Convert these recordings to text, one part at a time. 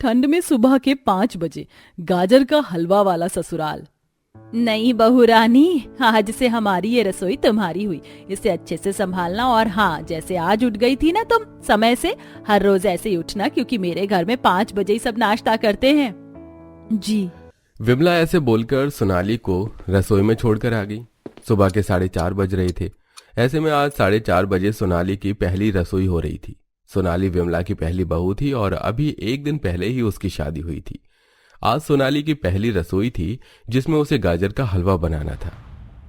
ठंड में सुबह के 5 बजे गाजर का हलवा वाला ससुराल। नहीं बहू रानी, आज से हमारी ये रसोई तुम्हारी हुई। इसे अच्छे से संभालना। और हाँ, जैसे आज उठ गई थी ना तुम समय से, हर रोज ऐसे ही उठना, क्योंकि मेरे घर में 5 बजे ही सब नाश्ता करते हैं। जी। विमला ऐसे बोलकर सोनाली को रसोई में छोड़कर आ गई। सुबह के 4:30 बज रहे थे। ऐसे में आज 4:30 बजे सोनाली की पहली रसोई हो रही थी। सोनाली विमला की पहली बहू थी और अभी एक दिन पहले ही उसकी शादी हुई थी। आज सोनाली की पहली रसोई थी जिसमें उसे गाजर का हलवा बनाना था।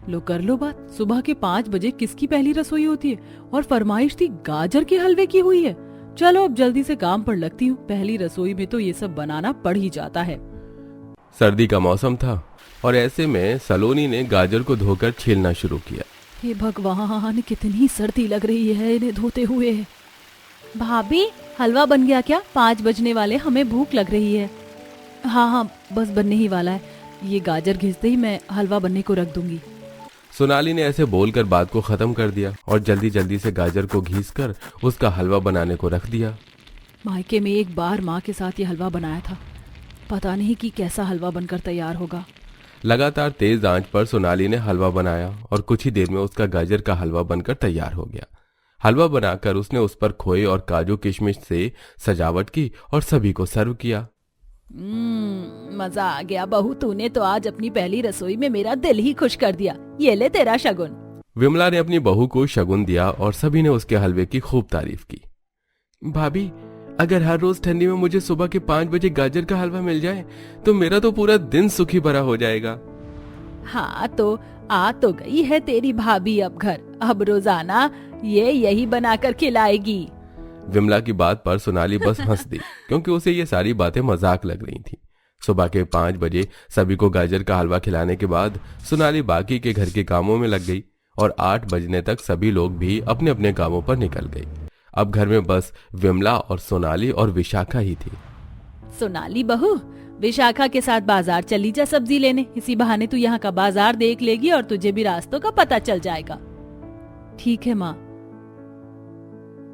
लो कर लो बात, सुबह के 5 बजे किसकी पहली रसोई होती है? और फरमाइश थी गाजर के हलवे की हुई है। चलो अब जल्दी से काम पर लगती हूँ। पहली रसोई में तो ये सब बनाना पड़ ही जाता है। सर्दी का मौसम था और ऐसे में सलोनी ने गाजर को धोकर छीलना शुरू किया। हे भगवान, कितनी सर्दी लग रही है इन्हें धोते हुए। भाभी, हलवा बन गया क्या? 5 बजने वाले, हमें भूख लग रही है। हाँ हाँ, बस बनने ही वाला है। ये गाजर घिसते ही मैं हलवा बनने को रख दूंगी। सोनाली ने ऐसे बोलकर बात को खत्म कर दिया और जल्दी जल्दी से गाजर को घिसकर उसका हलवा बनाने को रख दिया। मायके में एक बार माँ के साथ ये हलवा बनाया था। पता नहीं कि कैसा हलवा बनकर तैयार होगा। लगातार तेज आंच पर सोनाली ने हलवा बनाया और कुछ ही देर में उसका गाजर का हलवा बनकर तैयार हो गया। हलवा बनाकर उसने उस पर खोए और काजू किशमिश से सजावट की और सभी को सर्व किया। मजा आ गया बहू, तूने तो आज अपनी पहली रसोई में मेरा दिल ही खुश कर दिया। ये ले तेरा शगुन। विमला ने अपनी बहू को शगुन दिया और सभी ने उसके हलवे की खूब तारीफ की। भाभी, अगर हर रोज ठंडी में मुझे सुबह के 5 बजे गाजर का हलवा मिल जाए तो मेरा तो पूरा दिन सुखी भरा हो जाएगा। हाँ, तो आ तो गई है तेरी भाभी अब घर। अब रोजाना ये यही बनाकर खिलाएगी। विमला की बात पर सोनाली बस हंस दी क्योंकि उसे ये सारी बातें मजाक लग रही थी। सुबह के 5 बजे सभी को गाजर का हलवा खिलाने के बाद सोनाली बाकी के घर के कामों में लग गई और 8 बजने तक सभी लोग भी अपने अपने कामों पर निकल गई। अब घर में बस विमला और सोनाली और विशाखा ही थी। सोनाली बहू, विशाखा के साथ बाजार चली जा सब्जी लेने। इसी बहाने तू यहाँ का बाजार देख लेगी और तुझे भी रास्तों का पता चल जाएगा। ठीक है माँ।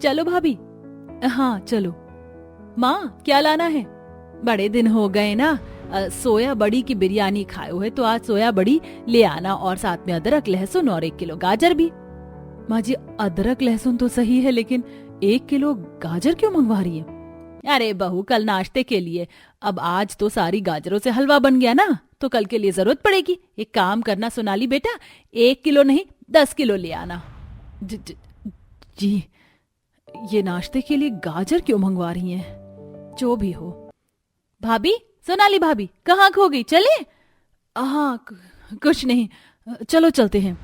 चलो भाभी। हाँ चलो। माँ, क्या लाना है? बड़े दिन हो गए ना सोया बड़ी की बिरयानी खाए हुए, तो आज सोया बड़ी ले आना और साथ में अदरक लहसुन और 1 किलो गाजर भी। माँ जी, अदरक लहसुन तो सही है, लेकिन 1 किलो गाजर क्यों मंगवा रही है? अरे बहू, कल नाश्ते के लिए। अब आज तो सारी गाजरों से हलवा बन गया ना, तो कल के लिए जरूरत पड़ेगी। एक काम करना सोनाली बेटा, 1 किलो नहीं 10 किलो ले आना। जी, ये नाश्ते के लिए गाजर क्यों मंगवा रही हैं? जो भी हो। भाभी, सोनाली भाभी कहाँ खो गई? चले? हाँ, कुछ नहीं, चलो चलते हैं।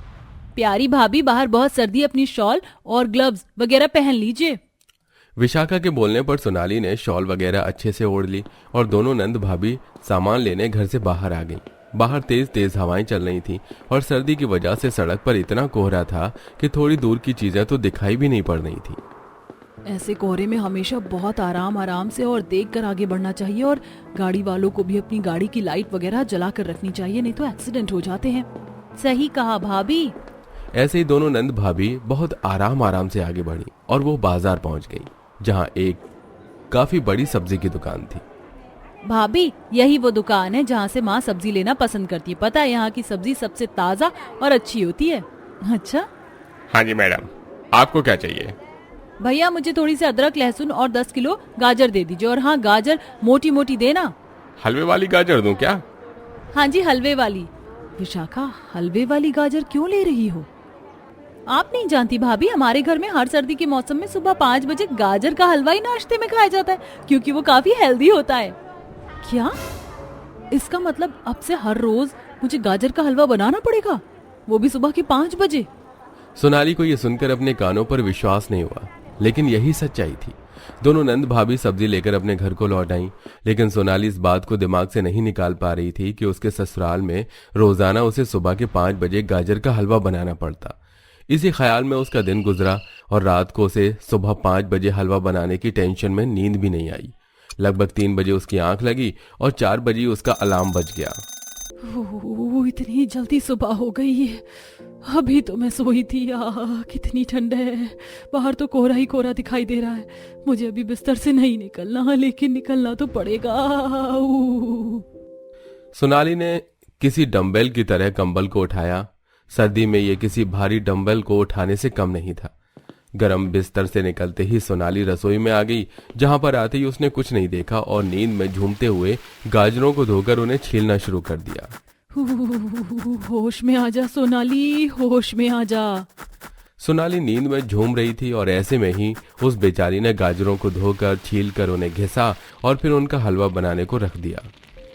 प्यारी भाभी, बाहर बहुत सर्दी, अपनी शॉल और ग्लव्स वगैरह पहन लीजिए। विशाखा के बोलने पर सोनाली ने शॉल वगैरह अच्छे से ओढ़ ली और दोनों नंद भाभी सामान लेने घर से बाहर आ गई। बाहर तेज तेज हवाएं चल रही थीं और सर्दी की वजह से सड़क पर इतना कोहरा था कि थोड़ी दूर की चीजें तो दिखाई भी नहीं पड़ रही थी। ऐसे कोहरे में हमेशा बहुत आराम से और देखकर आगे बढ़ना चाहिए, और गाड़ी वालों को भी अपनी गाड़ी की लाइट वगैरह जला कर रखनी चाहिए, नहीं तो एक्सीडेंट हो जाते हैं। सही कहा भाभी। ऐसे ही दोनों नंद भाभी बहुत आराम से आगे बढ़ी और वो बाजार पहुंच गई, जहां एक काफी बड़ी सब्जी की दुकान थी। भाभी, यही वो दुकान है जहाँ से माँ सब्जी लेना पसंद करती है। पता है, यहाँ की सब्जी सबसे ताजा और अच्छी होती है। अच्छा? हाँ जी मैडम, आपको क्या चाहिए? भैया, मुझे थोड़ी सी अदरक लहसुन और 10 किलो गाजर दे दीजिए। और हाँ, गाजर मोटी मोटी देना। हलवे वाली गाजर दूं क्या? हाँ जी, हलवे वाली। विशाखा, हलवे वाली गाजर क्यों ले रही हो? आप नहीं जानती भाभी, हमारे घर में हर सर्दी के मौसम में सुबह 5 बजे गाजर का हलवा ही नाश्ते में खाया जाता है, क्योंकि वो काफी हेल्दी होता है। क्या? इसका मतलब अब से हर रोज मुझे गाजर का हलवा बनाना पड़ेगा, वो भी सुबह के 5 बजे? सोनाली को यह सुनकर अपने कानों पर विश्वास नहीं हुआ, लेकिन यही सच्चाई थी। दोनों नंद भाभी सब्जी लेकर अपने घर को लौट आईं, लेकिन सोनाली इस बात को दिमाग से नहीं निकाल पा रही थी कि उसके ससुराल में रोजाना उसे सुबह के 5 बजे गाजर का हलवा बनाना पड़ता। इसी ख्याल में उसका दिन गुजरा और रात को उसे सुबह 5 बजे हलवा बनाने की टेंशन में नींद भी नहीं आई। लगभग 3 बजे उसकी आंख लगी और 4 बजे उसका अलार्म बज गया। इतनी जल्दी सुबह हो गई है। अभी तो मैं सोई थी। कितनी ठंड है, बाहर तो कोहरा ही कोहरा दिखाई दे रहा है। मुझे अभी बिस्तर से नहीं निकलना, लेकिन निकलना तो पड़ेगा। सोनाली ने किसी डंबल की तरह कंबल को उठाया। सर्दी में ये किसी भारी डंबल को उठाने से कम नहीं था। गरम बिस्तर से निकलते ही सोनाली रसोई में आ गई, जहां पर आते ही उसने कुछ नहीं देखा और नींद में झूमते हुए गाजरों को धोकर उन्हें छीलना शुरू कर दिया। होश में आ जा सोनाली, होश में आ जा। सोनाली नींद में झूम रही थी और ऐसे में ही उस बेचारी ने गाजरों को धोकर छीलकर उन्हें घिसा और फिर उनका हलवा बनाने को रख दिया।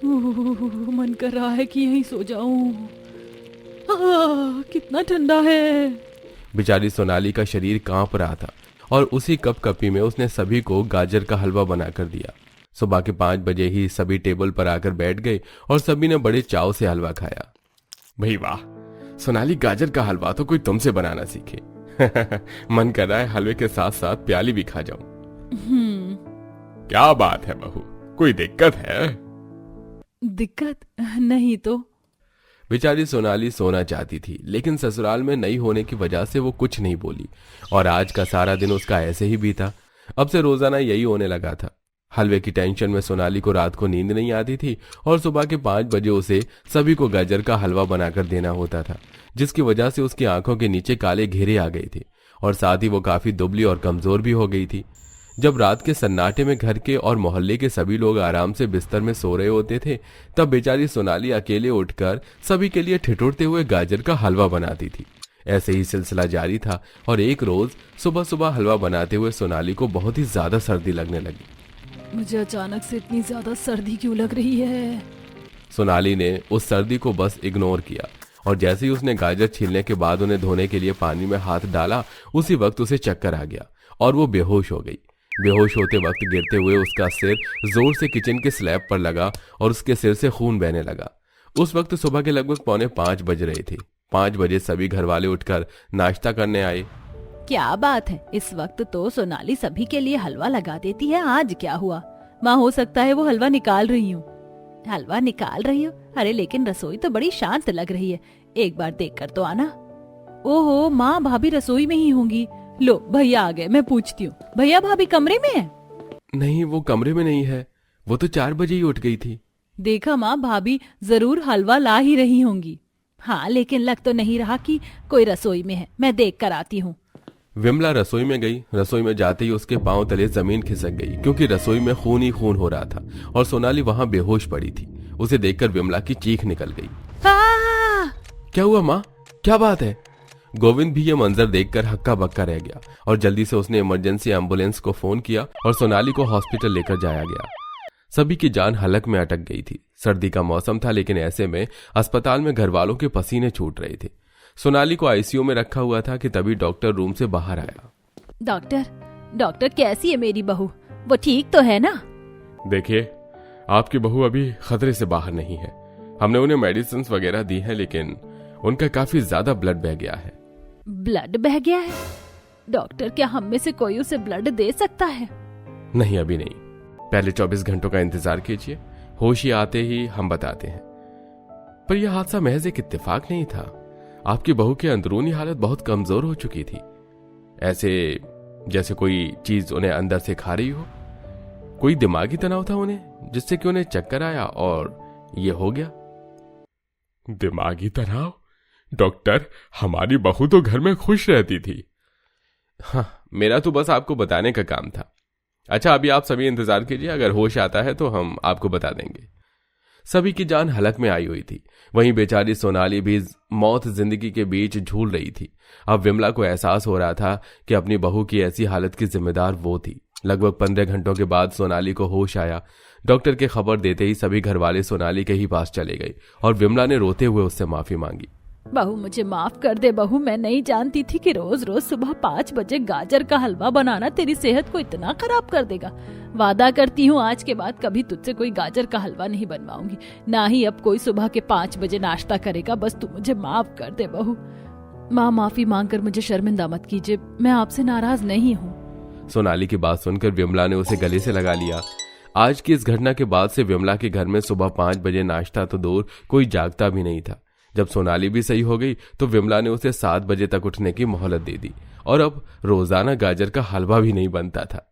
मन कर रहा है कि यहीं सो जाऊं। कितना ठंडा है। बेचारी सोनाली का शरीर कांप रहा था और उसी कपकपी में उसने सभी को गाजर का हलवा बनाकर दिया। सुबह के 5 बजे ही सभी टेबल पर आकर बैठ गए और सभी ने बड़े चाव से हलवा खाया। भाई वाह, सोनाली गाजर का हलवा तो कोई तुमसे बनाना सीखे। मन कर रहा है हलवे के साथ साथ प्याली भी खा जाऊं। क्या बात है बहू, कोई दिक्कत है? दिक्कत नहीं तो। बेचारी सोनाली सोना चाहती थी, लेकिन ससुराल में नहीं होने की वजह से वो कुछ नहीं बोली और आज का सारा दिन उसका ऐसे ही बीता। अब से रोजाना यही होने लगा था। हलवे की टेंशन में सोनाली को रात को नींद नहीं आती थी और सुबह के 5 बजे उसे सभी को गाजर का हलवा बनाकर देना होता था, जिसकी वजह से उसकी आंखों के नीचे काले घेरे आ गए थे और साथ ही वो काफी दुबली और कमजोर भी हो गई थी। जब रात के सन्नाटे में घर के और मोहल्ले के सभी लोग आराम से बिस्तर में सो रहे होते थे, तब बेचारी सोनाली अकेले उठकर सभी के लिए ठिठुरते हुए गाजर का हलवा बनाती थी। ऐसे ही सिलसिला जारी था और एक रोज सुबह सुबह हलवा बनाते हुए सोनाली को बहुत ही ज्यादा सर्दी लगने लगी। मुझे अचानक से इतनी ज्यादा सर्दी क्यों लग रही है? सोनाली ने उस सर्दी को बस इग्नोर किया और जैसे ही उसने गाजर छीलने के बाद उन्हें धोने के लिए पानी में हाथ डाला, उसी वक्त उसे चक्कर आ गया और वो बेहोश हो गई। बेहोश होते वक्त गिरते हुए उसका सिर जोर से किचन के स्लैब पर लगा और उसके सिर से खून बहने लगा। उस वक्त सुबह के लगभग 4:45 बज रहे थे। 5 बजे सभी घर वाले उठकर नाश्ता करने आए। क्या बात है, इस वक्त तो सोनाली सभी के लिए हलवा लगा देती है। आज क्या हुआ? माँ, हो सकता है वो हलवा निकाल रही हूँ। हलवा निकाल रही हो? अरे लेकिन रसोई तो बड़ी शांत लग रही है, एक बार देख कर तो आना। ओहो माँ, भाभी रसोई में ही होंगी। लो भैया आ गए, मैं पूछती हूँ। भैया भाभी कमरे में है? नहीं, वो कमरे में नहीं है, वो तो 4 बजे ही उठ गई थी। देखा माँ, भाभी जरूर हलवा ला ही रही होंगी। हाँ, लेकिन लग तो नहीं रहा कि कोई रसोई में है। मैं देख कर आती हूँ। विमला रसोई में गई। रसोई में जाते ही उसके पांव तले जमीन खिसक गई, क्योंकि रसोई में खून ही खून हो रहा था और सोनाली वहां बेहोश पड़ी थी। उसे देखकर विमला की चीख निकल गई। क्या हुआ माँ, क्या बात है? गोविंद भी ये मंजर देखकर हक्का बक्का रह गया और जल्दी से उसने इमरजेंसी एम्बुलेंस को फोन किया और सोनाली को हॉस्पिटल लेकर जाया गया। सभी की जान हलक में अटक गई थी। सर्दी का मौसम था, लेकिन ऐसे में अस्पताल में घर वालों के पसीने छूट रहे थे। सोनाली को आईसीयू में रखा हुआ था कि तभी डॉक्टर रूम से बाहर आया। डॉक्टर कैसी है मेरी बहू? वो ठीक तो है ना? देखिए, आपकी बहू अभी खतरे से बाहर नहीं है। हमने उन्हें मेडिसिन वगैरह दी है, लेकिन उनका काफी ज्यादा ब्लड बह गया है। ब्लड बह गया है? डॉक्टर, क्या हम में से कोई उसे ब्लड दे सकता है? नहीं, अभी नहीं। पहले 24 घंटों का इंतजार कीजिए, होश ही आते ही हम बताते हैं। पर यह हादसा महज एक इत्तेफाक नहीं था। आपकी बहू की अंदरूनी हालत बहुत कमजोर हो चुकी थी, ऐसे जैसे कोई चीज उन्हें अंदर से खा रही हो। कोई दिमागी तनाव था उन्हें, जिससे कि उन्हें चक्कर आया और ये हो गया। दिमागी तनाव? डॉक्टर, हमारी बहू तो घर में खुश रहती थी। हाँ, मेरा तो बस आपको बताने का काम था। अच्छा, अभी आप सभी इंतजार कीजिए, अगर होश आता है तो हम आपको बता देंगे। सभी की जान हलक में आई हुई थी। वहीं बेचारी सोनाली भी मौत जिंदगी के बीच झूल रही थी। अब विमला को एहसास हो रहा था कि अपनी बहू की ऐसी हालत की जिम्मेदार वो थी। लगभग 15 घंटों के बाद सोनाली को होश आया। डॉक्टर के खबर देते ही सभी घर वाले सोनाली के ही पास चले गए और विमला ने रोते हुए उससे माफी मांगी। बहू, मुझे माफ कर दे बहू, मैं नहीं जानती थी कि रोज रोज सुबह 5 बजे गाजर का हलवा बनाना तेरी सेहत को इतना खराब कर देगा। वादा करती हूँ आज के बाद कभी तुझसे कोई गाजर का हलवा नहीं बनवाऊंगी, ना ही अब कोई सुबह के 5 बजे नाश्ता करेगा। बस तू मुझे माफ कर दे बहू। माँ, माफी मांगकर मुझे शर्मिंदा मत कीजिए, मैं आपसे नाराज नहीं हूँ। सोनाली की बात सुनकर विमला ने उसे गले से लगा लिया। आज की इस घटना के बाद से विमला के घर में सुबह 5 बजे नाश्ता तो दूर, कोई जागता भी नहीं था। जब सोनाली भी सही हो गई तो विमला ने उसे 7 बजे तक उठने की मोहलत दे दी और अब रोजाना गाजर का हलवा भी नहीं बनता था।